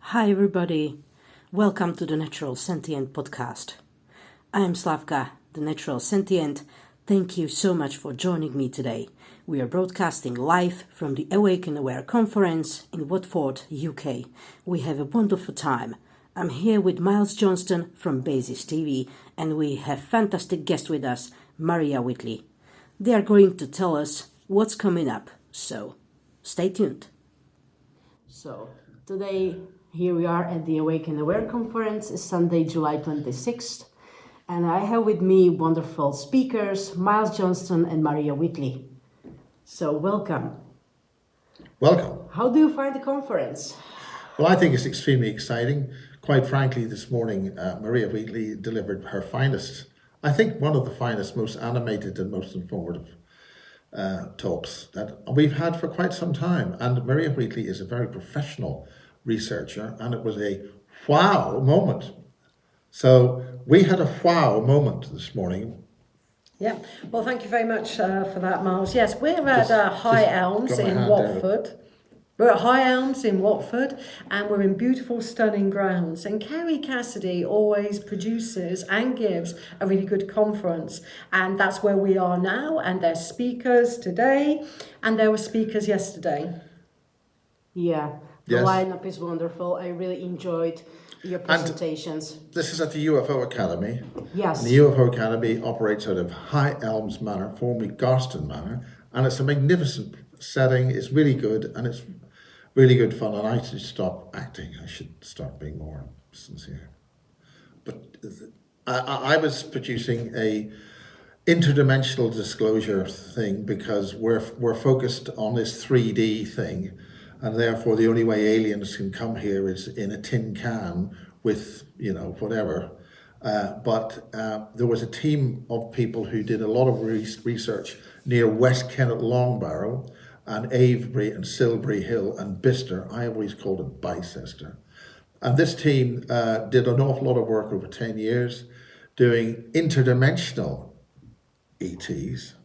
Hi everybody, welcome to the Natural Sentient podcast. I am Slavka, the Natural Sentient. Thank you so much for joining me today. We are broadcasting live from the Awake and Aware conference in Watford, UK. We have a wonderful time. I'm here with Miles Johnston from Basis TV, and we have fantastic guest with us, Maria Wheatley. They are going to tell us what's coming up, so stay tuned. So today, here we are at the Awake and Aware conference. It's Sunday, July 26th. And I have with me wonderful speakers, Miles Johnston and Maria Wheatley. So welcome. Welcome. How do you find the conference? Well, I think it's extremely exciting. Quite frankly, this morning, Maria Wheatley delivered her finest, I think one of the finest, most animated and most informative talks that we've had for quite some time. And Maria Wheatley is a very professional researcher, and it was a wow moment. So we had a wow moment this morning. Yeah, well, thank you very much for that, Miles. Yes, we're at High Elms in Watford. We're at High Elms in Watford, and we're in beautiful, stunning grounds. And Kerry Cassidy always produces and gives a really good conference. And that's where we are now, and there's speakers today, and there were speakers yesterday. Yeah, the lineup is wonderful. I really enjoyed your presentations. And this is at the UFO Academy. Yes. And the UFO Academy operates out of High Elms Manor, formerly Johnston Manor, and it's a magnificent setting. It's really good, and it's really good fun. And I should stop acting. I should start being more sincere. But I was producing a interdimensional disclosure thing because we're focused on this 3D thing. And therefore, the only way aliens can come here is in a tin can with, whatever. But there was a team of people who did a lot of research near West Kennet Longbarrow and Avebury and Silbury Hill and Bicester. I always called it Bicester. And this team did an awful lot of work over 10 years doing interdimensional ETs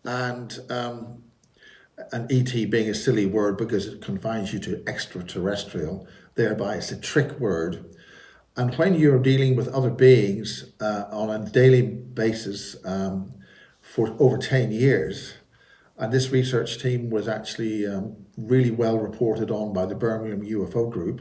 and ET being a silly word because it confines you to extraterrestrial, thereby it's a trick word. And when you're dealing with other beings on a daily basis for over 10 years, and this research team was actually really well reported on by the Birmingham UFO group,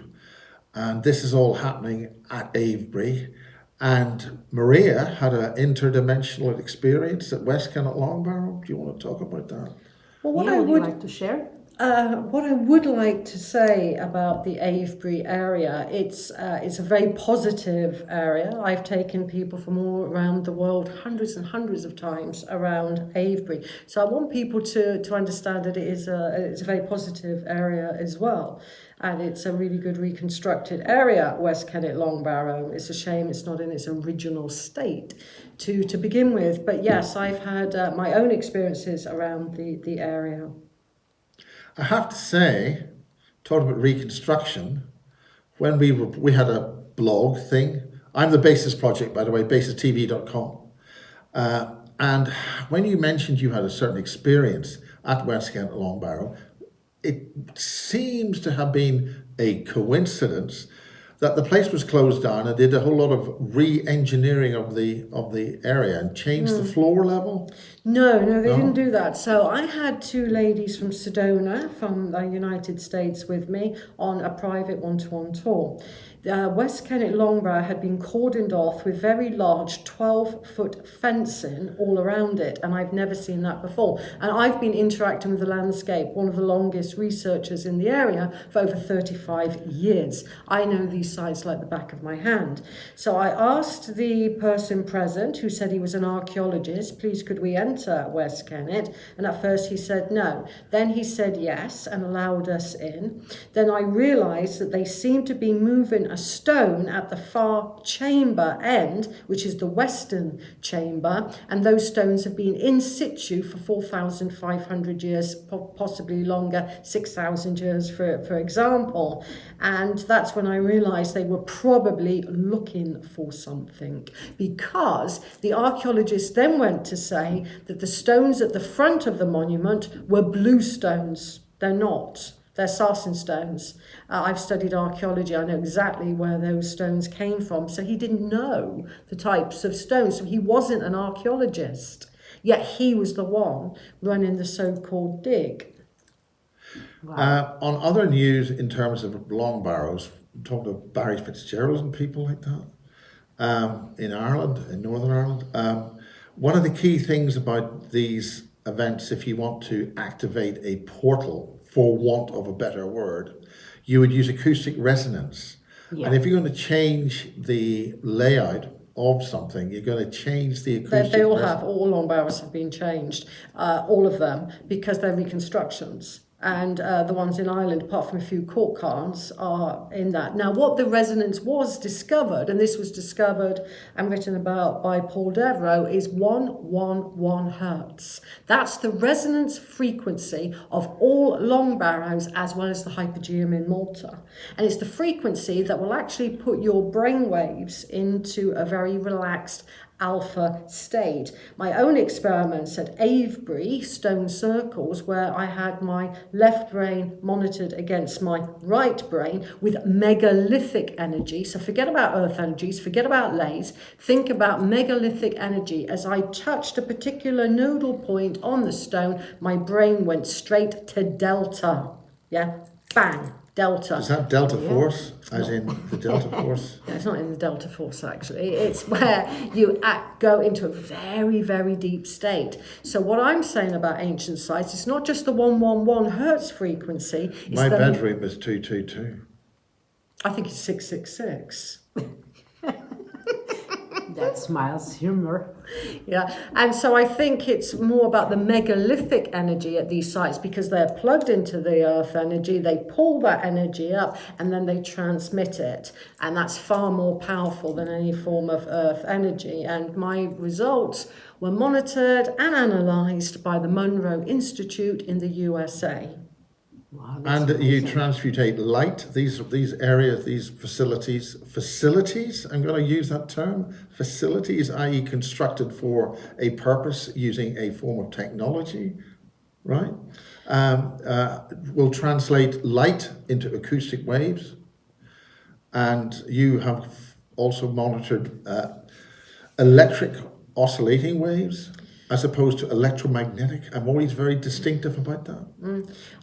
and this is all happening at Avebury. And Maria had an interdimensional experience at West Kennet Longbarrow. Do you want to talk about that? Well, What would you like to share? What I would like to say about the Avebury area, it's a very positive area. I've taken people from all around the world hundreds and hundreds of times around Avebury. So I want people to understand that it's a very positive area as well. And it's a really good reconstructed area, West Kennet Longbarrow. It's a shame it's not in its original state to begin with. But yes, I've had my own experiences around the area. I have to say, talking about reconstruction, when we had a blog thing, I'm the Basis Project, by the way, basistv.com. And when you mentioned you had a certain experience at West Kennet Longbarrow, it seems to have been a coincidence that the place was closed down and did a whole lot of re-engineering of the area and changed the floor level. No, they didn't do that. So I had two ladies from Sedona, from the United States, with me on a private one-to-one tour. West Kennet Longbarrow had been cordoned off with very large 12-foot fencing all around it, and I've never seen that before. And I've been interacting with the landscape, one of the longest researchers in the area, for over 35 years. I know these sites like the back of my hand. So I asked the person present, who said he was an archaeologist, please could we enter West Kennet? And at first he said no. Then he said yes and allowed us in. Then I realised that they seemed to be moving a stone at the far chamber end, which is the western chamber, and those stones have been in situ for 4,500 years, possibly longer, 6,000 years for example. And that's when I realised they were probably looking for something, because the archaeologists then went to say that the stones at the front of the monument were blue stones. They're not. They're sarsen stones. I've studied archaeology. I know exactly where those stones came from. So he didn't know the types of stones. So he wasn't an archaeologist. Yet he was the one running the so-called dig. Wow. On other news in terms of long barrows, talking to Barry Fitzgerald and people like that, in Ireland, in Northern Ireland, one of the key things about these events, if you want to activate a portal, for want of a better word, you would use acoustic resonance. Yeah. And if you're going to change the layout of something, you're going to change the acoustic They all have, all long barrows have been changed, all of them, because they're reconstructions. And the ones in Ireland, apart from a few cork cairns, are in that. Now, what the resonance was discovered, and this was discovered and written about by Paul Devereux, is 111 hertz. That's the resonance frequency of all long barrows, as well as the hypogeum in Malta. And it's the frequency that will actually put your brain waves into a very relaxed alpha state. My own experiments at Avebury, stone circles, where I had my left brain monitored against my right brain with megalithic energy. So forget about earth energies, forget about lays, think about megalithic energy. As I touched a particular nodal point on the stone, my brain went straight to delta. Yeah, bang. Delta. Is that delta force, as in the delta force? No, it's not in the delta force, actually. It's where you go into a very, very deep state. So what I'm saying about ancient sites, it's not just the 111 hertz frequency. It's My bedroom is 222. I think it's 666. That's Miles' humor. Yeah, and so I think it's more about the megalithic energy at these sites because they're plugged into the earth energy, they pull that energy up and then they transmit it. And that's far more powerful than any form of earth energy. And my results were monitored and analysed by the Monroe Institute in the USA. Wow, And that's you amazing. transmutate light, these areas, these facilities, I'm going to use that term, facilities, i.e. constructed for a purpose using a form of technology, right? Will translate light into acoustic waves. And you have also monitored electric oscillating waves as opposed to electromagnetic. I'm always very distinctive about that.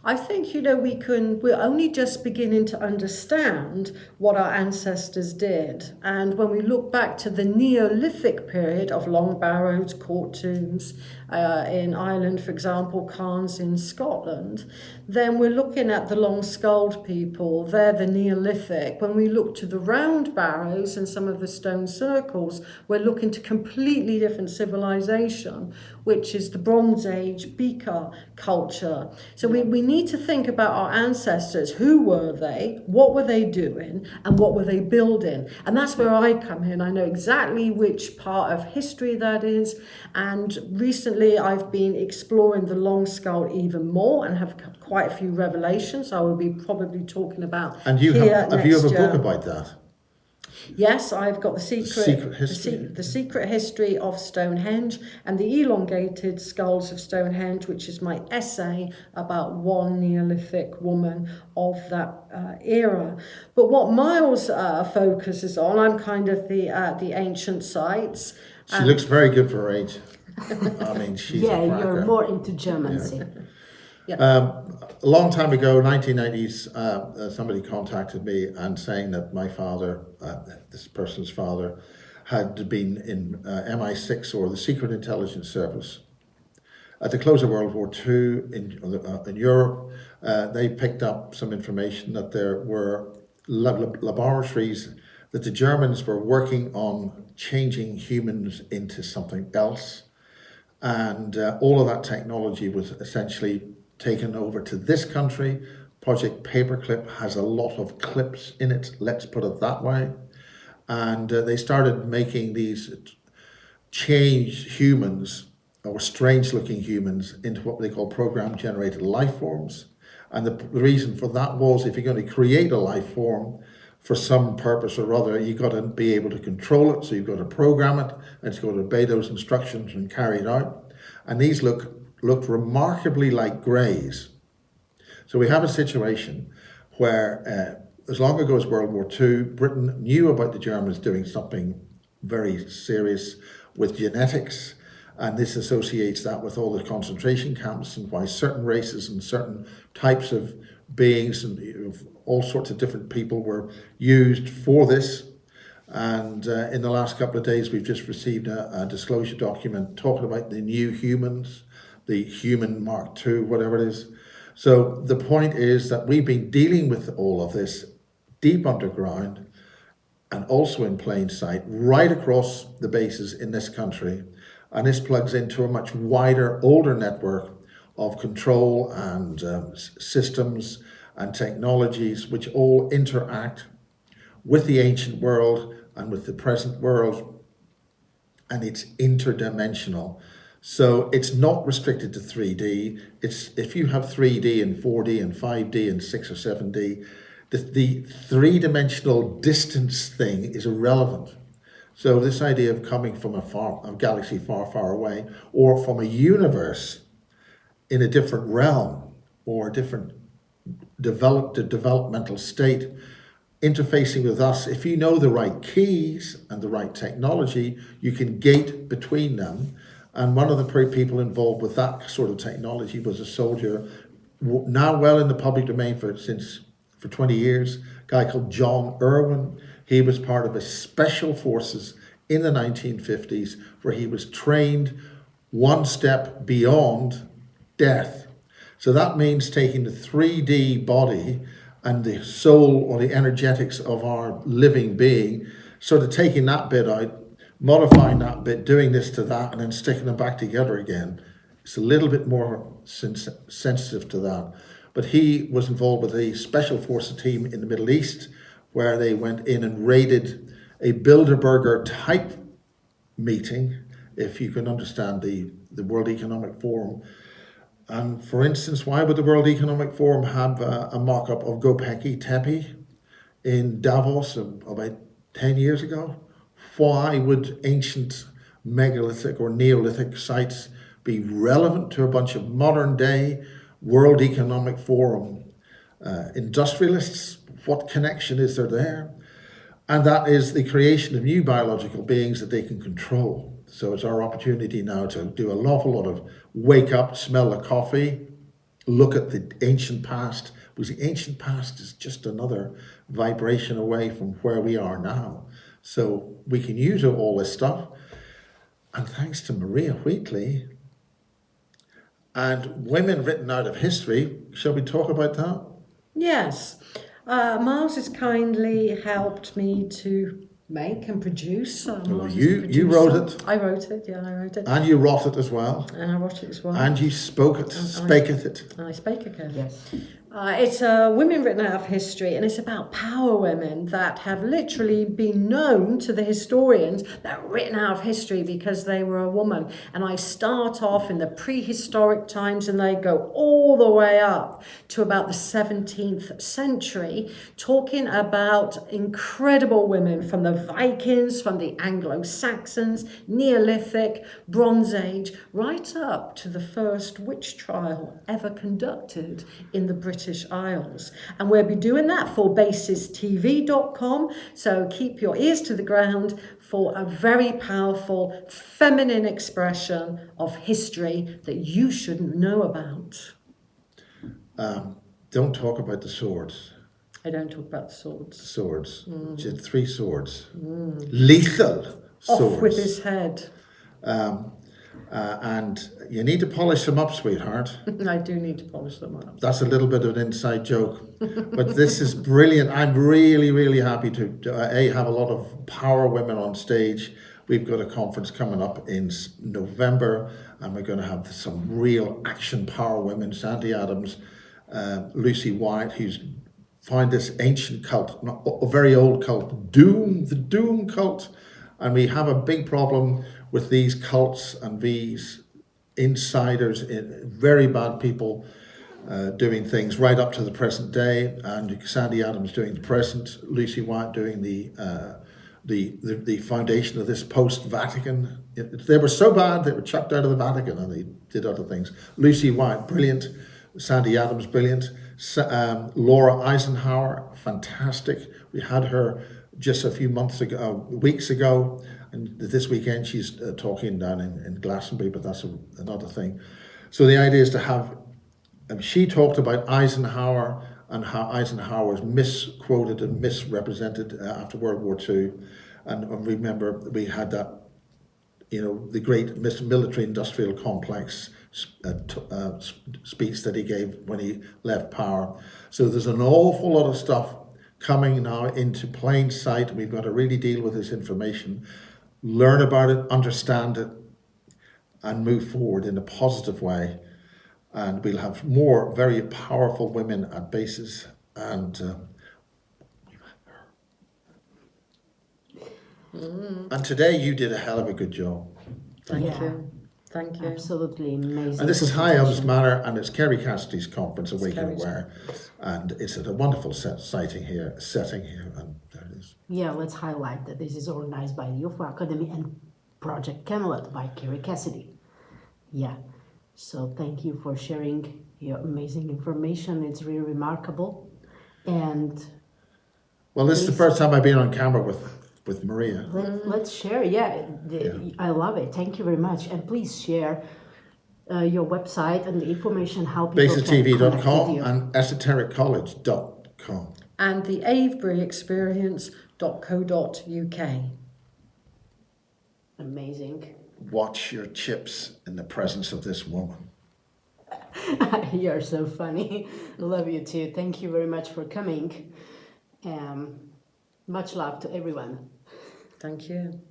I think, we're only just beginning to understand what our ancestors did. And when we look back to the Neolithic period of long barrows, court tombs in Ireland, for example, cairns in Scotland, then we're looking at the long-skulled people. They're the Neolithic. When we look to the round barrows and some of the stone circles, we're looking to completely different civilization, which is the Bronze Age beaker culture. So we need to think about our ancestors. Who were they? What were they doing? And what were they building? And that's where I come in. I know exactly which part of history that is. And recently I've been exploring the long skull even more and have quite a few revelations I will be probably talking about. And you have a book about that? Yes, I've got the Secret history. the secret history of Stonehenge and the elongated skulls of Stonehenge, which is my essay about one Neolithic woman of that era. But what Miles focuses on, I'm kind of the ancient sites. She looks very good for her age. I mean, she's Yeah, a cracker. you're more into Germancy. A long time ago, 1990s, somebody contacted me and saying that my father, this person's father, had been in MI6 or the Secret Intelligence Service. At the close of World War II in Europe, they picked up some information that there were laboratories that the Germans were working on changing humans into something else. And all of that technology was essentially taken over to this country. Project Paperclip has a lot of clips in it, let's put it that way. And they started making these changed humans, or strange looking humans, into what they call program generated life forms. And the reason for that was, if you're going to create a life form for some purpose or other, you've got to be able to control it. So you've got to program it, and it's got to obey those instructions and carry it out. And these looked remarkably like greys. So we have a situation where as long ago as World War II, Britain knew about the Germans doing something very serious with genetics, and this associates that with all the concentration camps and why certain races and certain types of beings and all sorts of different people were used for this. And in the last couple of days, we've just received a disclosure document talking about the new humans, the human Mark II, whatever it is. So the point is that we've been dealing with all of this deep underground and also in plain sight, right across the bases in this country. And this plugs into a much wider, older network of control and systems and technologies which all interact with the ancient world and with the present world, and it's interdimensional. So it's not restricted to 3D. It's if you have 3D and 4D and 5D and 6 or 7D, the three-dimensional distance thing is irrelevant. So this idea of coming from a galaxy far, far away, or from a universe in a different realm or a different developmental state, interfacing with us, if you know the right keys and the right technology, you can gate between them. And one of the people involved with that sort of technology was a soldier, now well in the public domain for 20 years, a guy called John Irwin. He was part of a special forces in the 1950s where he was trained one step beyond death. So that means taking the 3D body and the soul or the energetics of our living being, sort of taking that bit out, modifying that bit, doing this to that, and then sticking them back together again. It's a little bit more sensitive to that. But he was involved with a special forces team in the Middle East where they went in and raided a Bilderberger type meeting, if you can understand the World Economic Forum. And for instance, why would the World Economic Forum have a mock-up of Göbekli Tepe in Davos about 10 years ago? Why would ancient megalithic or Neolithic sites be relevant to a bunch of modern day World Economic Forum industrialists? What connection is there? And that is the creation of new biological beings that they can control. So it's our opportunity now to do an awful lot of wake up, smell the coffee, look at the ancient past, because the ancient past is just another vibration away from where we are now. So we can use all this stuff. And thanks to Maria Wheatley and women written out of history, shall we talk about that? Yes. Miles has kindly helped me to make and produce. You wrote it. I wrote it, yeah, I wrote it. And you wrote it as well. And I wrote it as well. And you spoke it, spaketh it. And I spake it, Yes. It's women written out of history, and it's about power women that have literally been known to the historians that are written out of history because they were a woman. And I start off in the prehistoric times and they go all the way up to about the 17th century, talking about incredible women from the Vikings, from the Anglo-Saxons, Neolithic, Bronze Age, right up to the first witch trial ever conducted in the British Isles. And we'll be doing that for basistv.com, so keep your ears to the ground for a very powerful feminine expression of history that you shouldn't know about. Don't talk about the swords. I don't talk about the swords. Swords. She had 3 swords. Lethal swords. Off with his head. And you need to polish them up, sweetheart. I do need to polish them up. That's a little bit of an inside joke. But this is brilliant. I'm really, really happy to have a lot of power women on stage. We've got a conference coming up in November, and we're going to have some real action power women. Sandy Adams, Lucy Wyatt, who's found this ancient cult, a very old cult, the Doom cult. And we have a big problem with these cults and these insiders, very bad people doing things right up to the present day. And Sandy Adams doing the present, Lucy Wyatt doing the foundation of this post-Vatican. They were so bad they were chucked out of the Vatican and they did other things. Lucy Wyatt, brilliant. Sandy Adams, brilliant. Laura Eisenhower, fantastic. We had her just a few weeks ago, and this weekend she's talking down in Glastonbury, but that's another thing. So the idea is to have, she talked about Eisenhower and how Eisenhower was misquoted and misrepresented after World War II. And remember, we had that, the great military industrial complex speech that he gave when he left power. So there's an awful lot of stuff coming now into plain sight. We've got to really deal with this information, learn about it, understand it, and move forward in a positive way. And we'll have more very powerful women at bases. And and today you did a hell of a good job. Thank you. Thank you. Absolutely amazing. And this is High Elms Manor, and it's Kerry Cassidy's conference, Awake and Kerry's Aware. And it's at a wonderful setting here, and there it is. Yeah, let's highlight that this is organized by the UFO Academy and Project Camelot by Kerry Cassidy. Yeah, so thank you for sharing your amazing information. It's really remarkable. And well, this is the first time I've been on camera with Maria. let's share. I love it. Thank you very much. And please share your website and the information how people can connect with basestv.com you. and esotericcollege.com. And the aveburyexperience.co.uk. Amazing. Watch your chips in the presence of this woman. You're so funny. Love you too. Thank you very much for coming. Much love to everyone. Thank you.